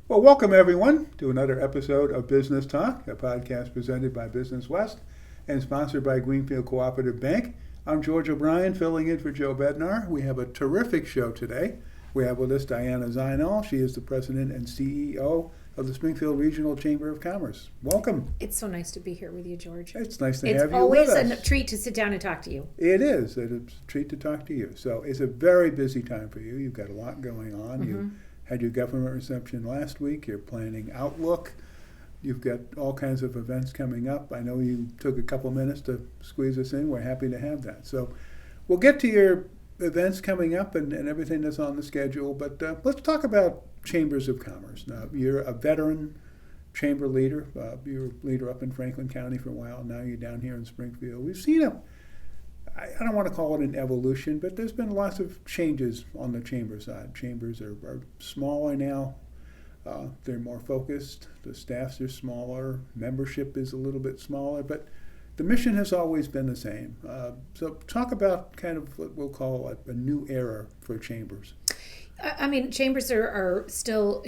Well, welcome everyone to another episode of Business Talk, a podcast presented by Business West and sponsored by Greenfield Cooperative Bank. I'm George O'Brien, filling in for Joe Bednar. We have a terrific show today. We have with us Diana Szynal. She is the president and CEO of the Springfield Regional Chamber of Commerce. Welcome. It's so nice to be here with you, George. It's nice to It's have you with us. always a treat to sit down and talk to you. It is. It's a treat to talk to you. So it's a very busy time for you. You've got a lot going on. You had your government reception last week. You're planning Outlook. You've got all kinds of events coming up. I know you took a couple minutes to squeeze us in. We're happy to have that. So we'll get to your events coming up and everything that's on the schedule. But let's talk about chambers of commerce. Now, you're a veteran chamber leader. You were leader up in Franklin County for a while. Now you're down here in Springfield. We've seen I don't want to call it an evolution, but there's been lots of changes on the chamber side. Chambers are smaller now. They're more focused. The staffs are smaller. Membership is a little bit smaller, but the mission has always been the same. So talk about kind of what we'll call a new era for chambers. I mean, chambers are still,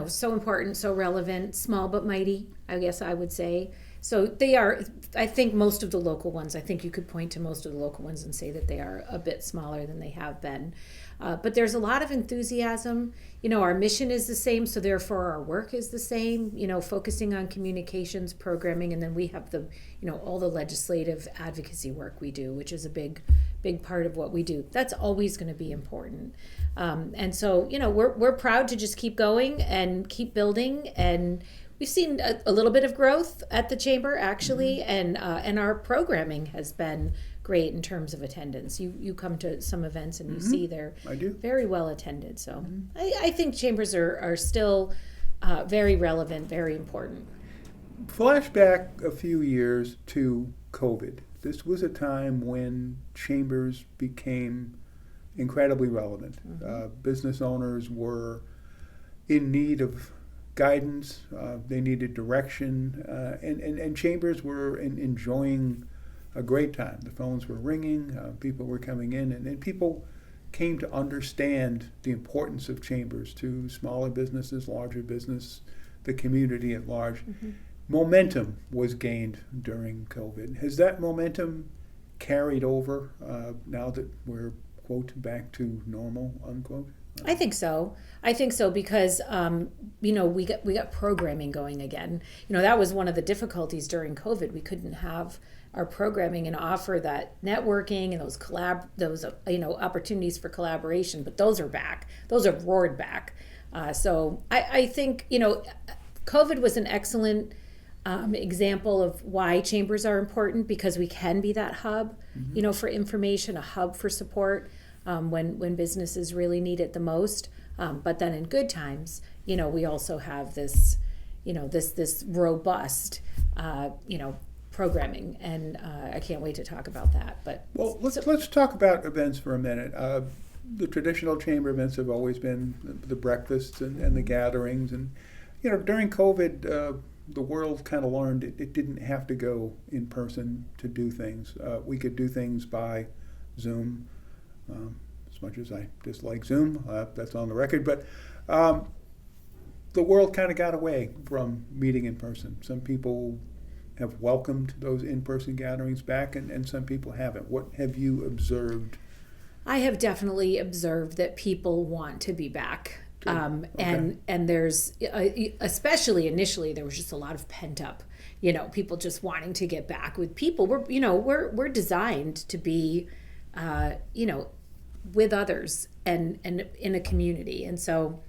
so important, so relevant, small but mighty, I guess I would say. So they are, I think most of the local ones, I think you could point to most of the local ones and say that they are a bit smaller than they have been. But there's a lot of enthusiasm. Our mission is the same, so therefore our work is the same, focusing on communications, programming, and then we have all the legislative advocacy work we do, which is a big part of what we do. That's always going to be important. And so, we're proud to just keep going and keep building, and we've seen a little bit of growth at the chamber, actually, and our programming has been great in terms of attendance. You come to some events and you see they're very well attended. So I think chambers are still very relevant, very important. Flashback a few years to COVID. This was a time when chambers became incredibly relevant. Business owners were in need of guidance, they needed direction, and chambers were enjoying a great time. The phones were ringing, people were coming in, and people came to understand the importance of chambers to smaller businesses, larger business, the community at large. Momentum was gained during COVID. Has that momentum carried over now that we're, quote, back to normal, unquote? I think so because we got programming going again. That was one of the difficulties during COVID. We couldn't have our programming and offer that networking and those opportunities for collaboration. But those are back. Those are roared back. So I think COVID was an excellent example of why chambers are important, because we can be that hub, for information, a hub for support. When businesses really need it the most, but then in good times, we also have this, this robust, programming, and I can't wait to talk about that. But let's talk about events for a minute. The traditional chamber events have always been the breakfasts and the gatherings, and during COVID, the world kind of learned it didn't have to go in person to do things. We could do things by Zoom. As much as I dislike Zoom, that's on the record, but the world kind of got away from meeting in person. Some people have welcomed those in-person gatherings back, and some people haven't. What have you observed? I have definitely observed that people want to be back. And there's, especially initially, there was just a lot of pent up, people just wanting to get back with people. We're designed to be, with others and in a community, and so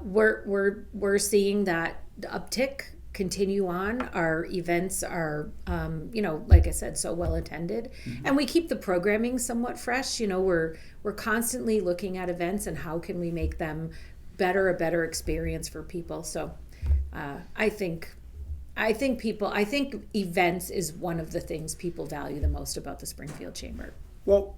we're seeing that uptick continue on. Our events are, like I said, so well attended, and we keep the programming somewhat fresh. We're constantly looking at events and how can we make them a better experience for people. So I think events is one of the things people value the most about the Springfield Chamber. Well,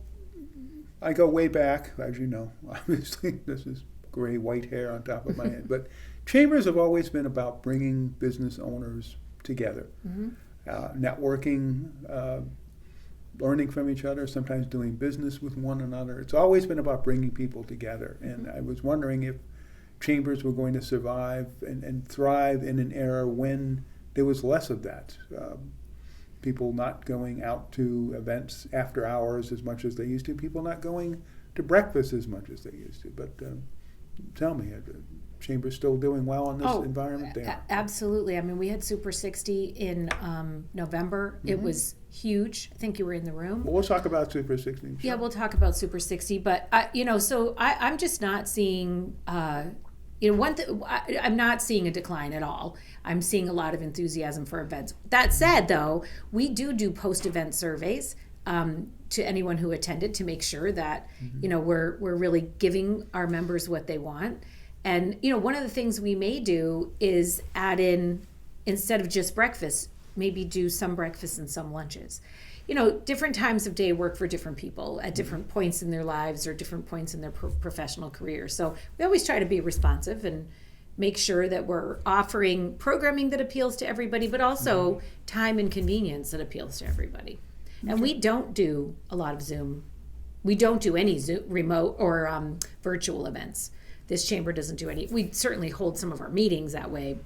I go way back, as you know. Obviously, this is gray, white hair on top of my head. But chambers have always been about bringing business owners together, networking, learning from each other, sometimes doing business with one another. It's always been about bringing people together. And I was wondering if chambers were going to survive and thrive in an era when there was less of that. People not going out to events after hours as much as they used to, people not going to breakfast as much as they used to. But tell me, the chamber's still doing well in this environment there? Absolutely. I mean, we had Super 60 in November. It was huge. I think you were in the room. Well, we'll talk about Super 60. Sure. Yeah, we'll talk about Super 60. But, I'm just not seeing... I'm not seeing a decline at all. I'm seeing a lot of enthusiasm for events. That said, though, we do post-event surveys to anyone who attended to make sure that we're really giving our members what they want. And one of the things we may do is add in, instead of just breakfast, maybe do some breakfast and some lunches. Different times of day work for different people at different points in their lives or different points in their professional career. So we always try to be responsive and make sure that we're offering programming that appeals to everybody, but also time and convenience that appeals to everybody. And we don't do a lot of Zoom. We don't do any Zoom, remote or virtual events. This chamber doesn't do any. We certainly hold some of our meetings that way,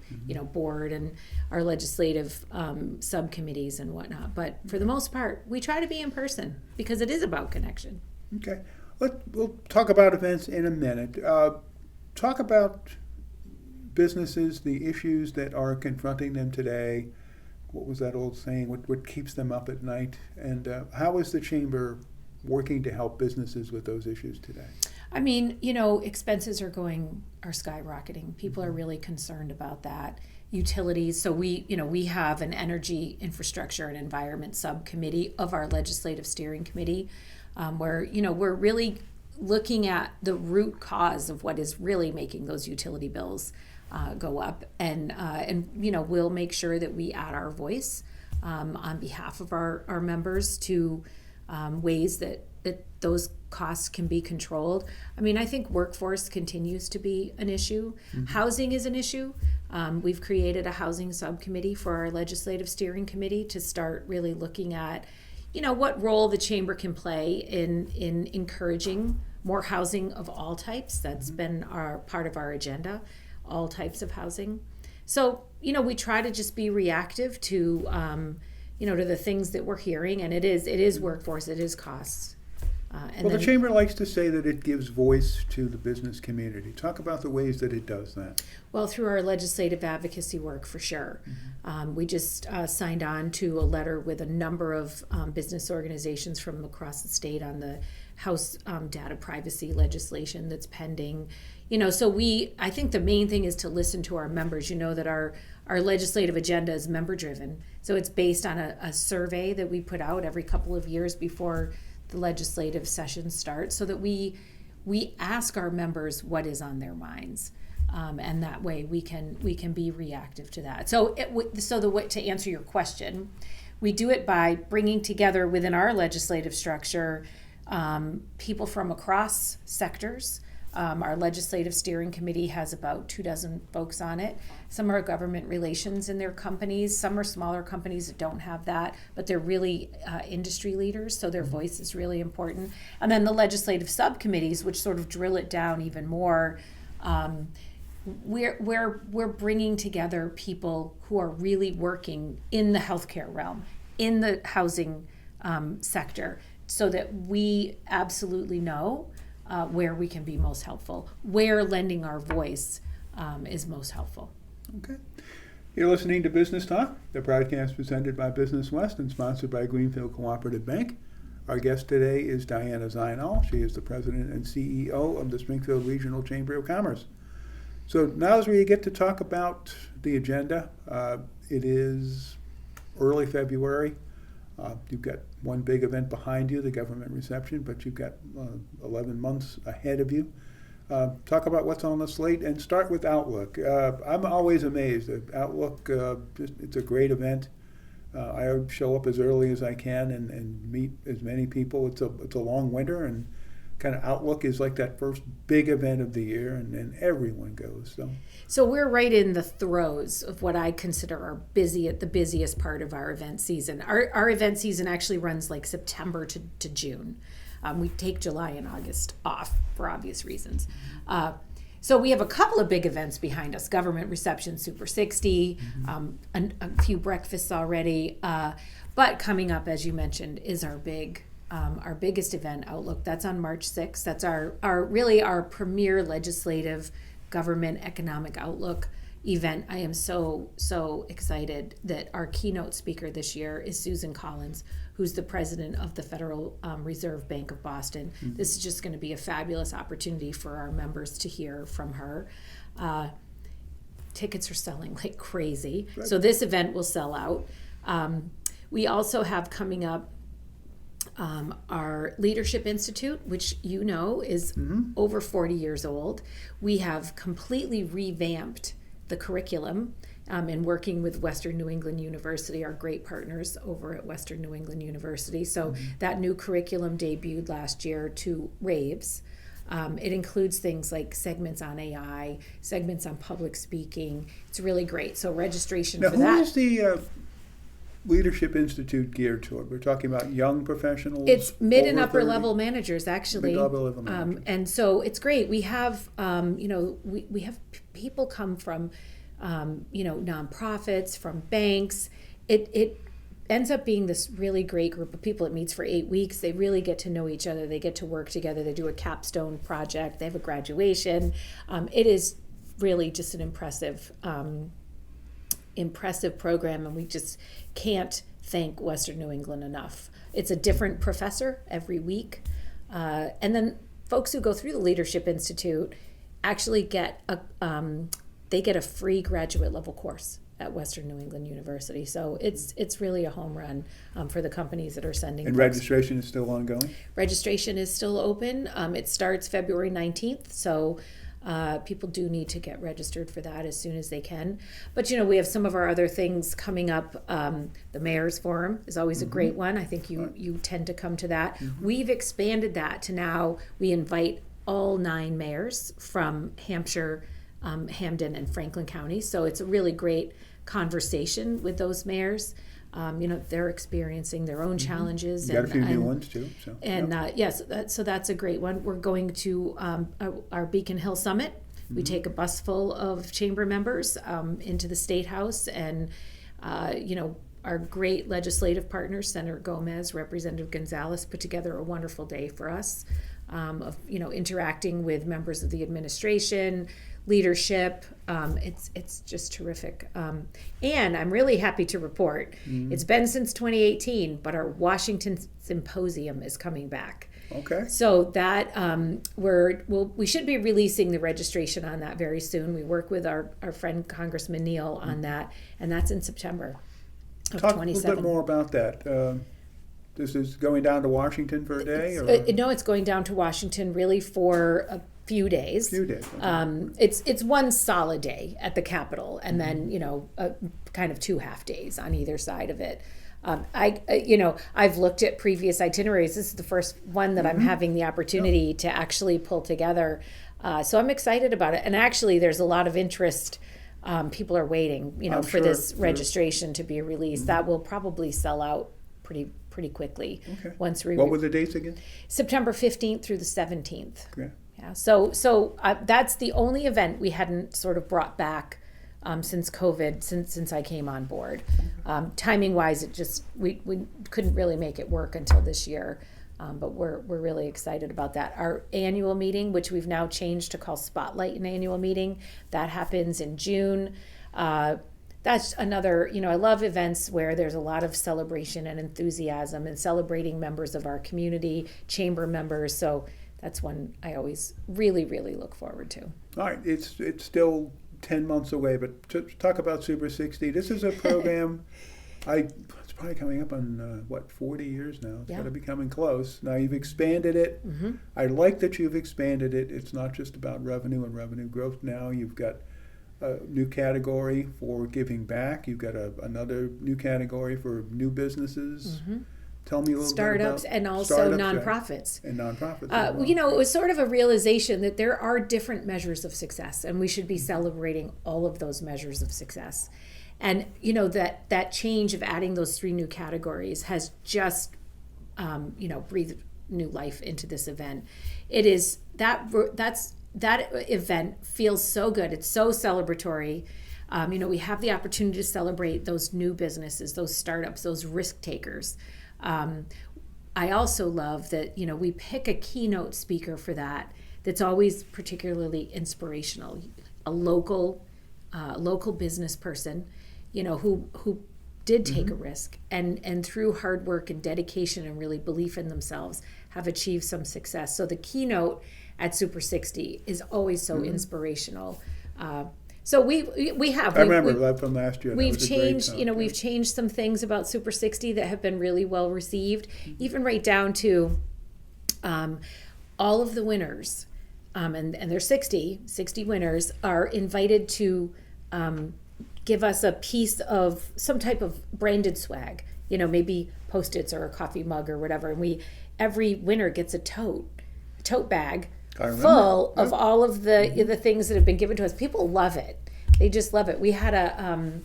board and our legislative subcommittees and whatnot. But for the most part, we try to be in person because it is about connection. Okay. We'll talk about events in a minute. Talk about businesses, the issues that are confronting them today. What was that old saying? What keeps them up at night? And how is the chamber working to help businesses with those issues today? I mean, expenses are skyrocketing. People are really concerned about that. Utilities. So we have an energy infrastructure and environment subcommittee of our legislative steering committee, where, we're really looking at the root cause of what is really making those utility bills go up. And we'll make sure that we add our voice on behalf of our members to ways that those costs can be controlled. I mean, I think workforce continues to be an issue. Housing is an issue. We've created a housing subcommittee for our legislative steering committee to start really looking at, what role the chamber can play in encouraging more housing of all types. That's been part of our agenda, all types of housing. So, we try to just be reactive to, to the things that we're hearing, and it is workforce, it is costs. The chamber likes to say that it gives voice to the business community. Talk about the ways that it does that. Well, through our legislative advocacy work, for sure. We just signed on to a letter with a number of business organizations from across the state on the House data privacy legislation that's pending. So I think the main thing is to listen to our members. That our legislative agenda is member-driven. So it's based on a survey that we put out every couple of years before the legislative session starts, so that we ask our members what is on their minds, and that way we can be reactive to that. So the way to answer your question, we do it by bringing together within our legislative structure people from across sectors. Our legislative steering committee has about 24 folks on it. Some are government relations in their companies. Some are smaller companies that don't have that, but they're really industry leaders, so their voice is really important. And then the legislative subcommittees, which sort of drill it down even more, we're bringing together people who are really working in the healthcare realm, in the housing sector, so that we absolutely know where we can be most helpful, where lending our voice is most helpful. Okay. You're listening to Business Talk, the broadcast presented by Business West and sponsored by Greenfield Cooperative Bank. Our guest today is Diana Szynal. She is the president and CEO of the Springfield Regional Chamber of Commerce. So now's where you get to talk about the agenda. It is early February. You've got one big event behind you, the government reception, but you've got 11 months ahead of you. Talk about what's on the slate and start with Outlook. I'm always amazed at Outlook. It's a great event. I show up as early as I can and meet as many people. It's a long winter, and kind of Outlook is like that first big event of the year, and everyone goes. So we're right in the throes of what I consider the busiest part of our event season. Our event season actually runs like September to June. We take July and August off for obvious reasons. So we have a couple of big events behind us: government reception, Super 60, a few breakfasts already. But coming up, as you mentioned, is our biggest event, Outlook. That's on March 6th. That's our premier legislative government economic outlook event. I am so excited that our keynote speaker this year is Susan Collins, who's the president of the Federal Reserve Bank of Boston. This is just going to be a fabulous opportunity for our members to hear from her. Tickets are selling like crazy, so this event will sell out. We also have coming up our Leadership Institute, which is over 40 years old. We have completely revamped the curriculum in working with Western New England University, our great partners over at Western New England University. So that new curriculum debuted last year to raves. It includes things like segments on AI, segments on public speaking. It's really great. So registration for that. Who is the Leadership Institute geared toward? We're talking about young professionals. It's mid and upper level managers, actually. Mid-level managers. And so it's great. We have, we have people come from, nonprofits, from banks. It ends up being this really great group of people. It meets for 8 weeks. They really get to know each other. They get to work together. They do a capstone project. They have a graduation. It is really just an impressive program, and we just can't thank Western New England enough. It's a different professor every week, and then folks who go through the Leadership Institute actually get a free graduate level course at Western New England University. So it's really a home run for the companies that are sending. And registration is still ongoing? Registration is still open. It starts February 19th, so people do need to get registered for that as soon as they can. But we have some of our other things coming up. The Mayor's Forum is always a great one. I think you tend to come to that. We've expanded that to now we invite all 9 mayors from Hampshire, Hampden, and Franklin counties. So it's a really great conversation with those mayors. They're experiencing their own challenges. You got a few new ones too. So. And yes, so that's a great one. We're going to our Beacon Hill Summit. We take a bus full of chamber members into the State House, and our great legislative partners, Senator Gomez, Representative Gonzalez, put together a wonderful day for us of interacting with members of the administration, leadership. It's just terrific. And I'm really happy to report it's been since 2018, but our Washington Symposium is coming back. Okay. So that we should be releasing the registration on that very soon. We work with our friend Congressman Neal on that, and that's in September of 27. Talk a little bit more about that. This is going down to Washington for a day? No, it's going down to Washington really for a few days. Okay. It's one solid day at the Capitol, and then kind of 2 half days on either side of it. I've looked at previous itineraries. This is the first one that I'm having the opportunity to actually pull together. So I'm excited about it. And actually, there's a lot of interest. People are waiting, for this registration to be released. That will probably sell out pretty quickly. Okay. Once we. What were the dates again? September 15th through the 17th. Okay. Yeah. So that's the only event we hadn't sort of brought back since COVID, since I came on board. Timing wise, it just we couldn't really make it work until this year. But we're really excited about that. Our annual meeting, which we've now changed to call Spotlight an annual meeting, that happens in June. That's another, I love events where there's a lot of celebration and enthusiasm and celebrating members of our community, chamber members. So that's one I always really, really look forward to. All right. It's still 10 months away, but to talk about Super 60, this is a program it's probably coming up on 40 years now. It's got to be coming close. Now you've expanded it. I like that you've expanded it. It's not just about revenue and revenue growth now. You've got a new category for giving back. You've got another new category for new businesses. Tell me a little startups bit about and also nonprofits. And nonprofits. It was sort of a realization that there are different measures of success, and we should be celebrating all of those measures of success. And that change of adding those 3 new categories has just breathed new life into this event. It is that's that event feels so good. It's so celebratory. We have the opportunity to celebrate those new businesses, those startups, those risk takers. I also love that, we pick a keynote speaker for that's always particularly inspirational, a local business person, who did take a risk and through hard work and dedication and really belief in themselves have achieved some success. So the keynote at Super 60 is always so inspirational. So we have. I remember that from last year. We've changed, we've changed some things about Super 60 that have been really well received, even right down to all of the winners, and there's 60 winners are invited to give us a piece of some type of branded swag, maybe Post-its or a coffee mug or whatever. And every winner gets a tote bag full of all of the things that have been given to us. People love it. They just love it. We had a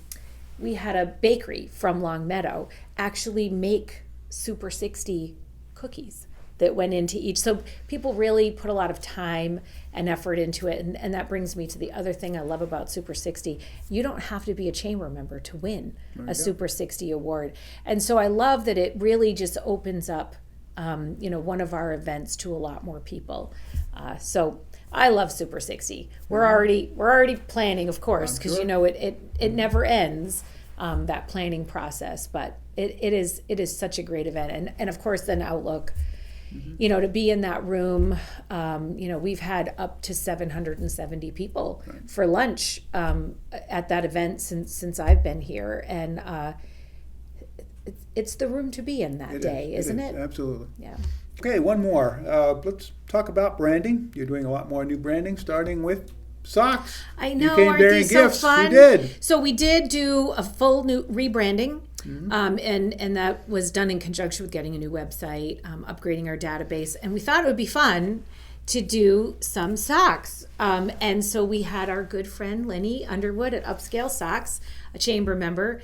bakery from Longmeadow actually make Super 60 cookies that went into each. So people really put a lot of time and effort into it. And that brings me to the other thing I love about Super 60. You don't have to be a chamber member to win a Super 60 award. And so I love that it really just opens up one of our events to a lot more people. So I love Super 60. We're already planning, of course, because it never ends, that planning process. But it is such a great event, and of course then Outlook, to be in that room. We've had up to 770 people for lunch at that event since I've been here, and it's the room to be in that day, isn't it? Absolutely. Yeah. Okay, one more. Let's talk about branding. You're doing a lot more new branding, starting with socks. I know, you came aren't bearing they so gifts. fun? You did. So we did do a full new rebranding, and that was done in conjunction with getting a new website, upgrading our database, and we thought it would be fun to do some socks. And so we had our good friend Lenny Underwood at Upscale Socks, a chamber member,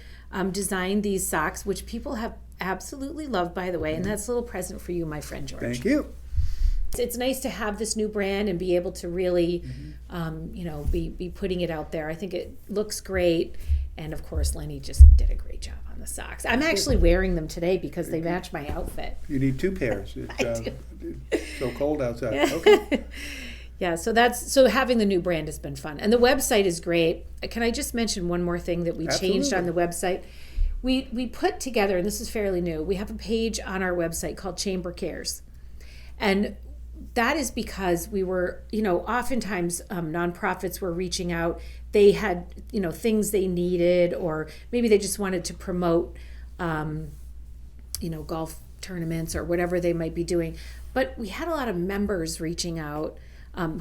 design these socks, which people have absolutely loved, by the way, and that's a little present for you, my friend George. Thank you. It's nice to have this new brand and be able to really, be putting it out there. I think it looks great, and of course, Lenny just did a great job on the socks. I'm actually wearing them today because they match my outfit. You need two pairs. I do. It's so cold outside. Okay. Yeah, so having the new brand has been fun, and the website is great. Can I just mention one more thing that we changed on the website? We put together, and this is fairly new, we have a page on our website called Chamber Cares. And that is because we were, oftentimes nonprofits were reaching out. They had, things they needed, or maybe they just wanted to promote, golf tournaments or whatever they might be doing. But we had a lot of members reaching out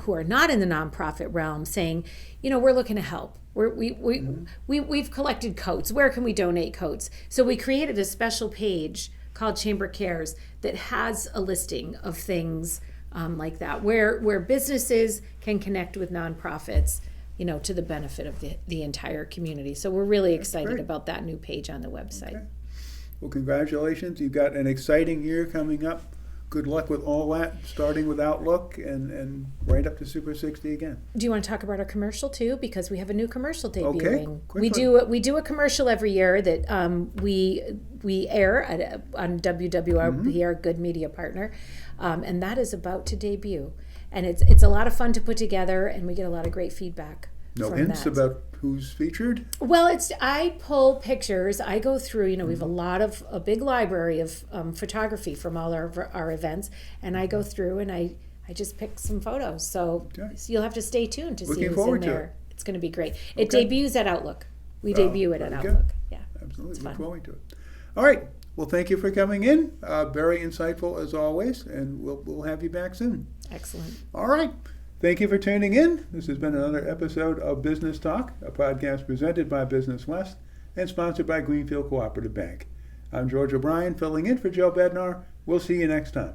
who are not in the nonprofit realm saying, we're looking to help. We've collected coats. Where can we donate coats? So we created a special page called Chamber Cares that has a listing of things like that, where businesses can connect with nonprofits, to the benefit of the entire community. So we're really excited about that new page on the website. Okay. Well, congratulations. You've got an exciting year coming up. Good luck with all that, starting with Outlook and right up to Super 60 again. Do you want to talk about our commercial too? Because we have a new commercial debuting. Okay, We do a commercial every year that we air on WWR, our Good Media partner, and that is about to debut. And it's a lot of fun to put together, and we get a lot of great feedback. No hints about who's featured? Well, I pull pictures. I go through, we have a big library of photography from all our events, and I go through and I just pick some photos. So you'll have to stay tuned to see who's in there. It's going to be great. It debuts at Outlook. We debut it at Outlook. Yeah, absolutely. Look forward to it. All right. Well, thank you for coming in. Very insightful as always, and we'll have you back soon. Excellent. All right. Thank you for tuning in. This has been another episode of Business Talk, a podcast presented by Business West and sponsored by Greenfield Cooperative Bank. I'm George O'Brien, filling in for Joe Bednar. We'll see you next time.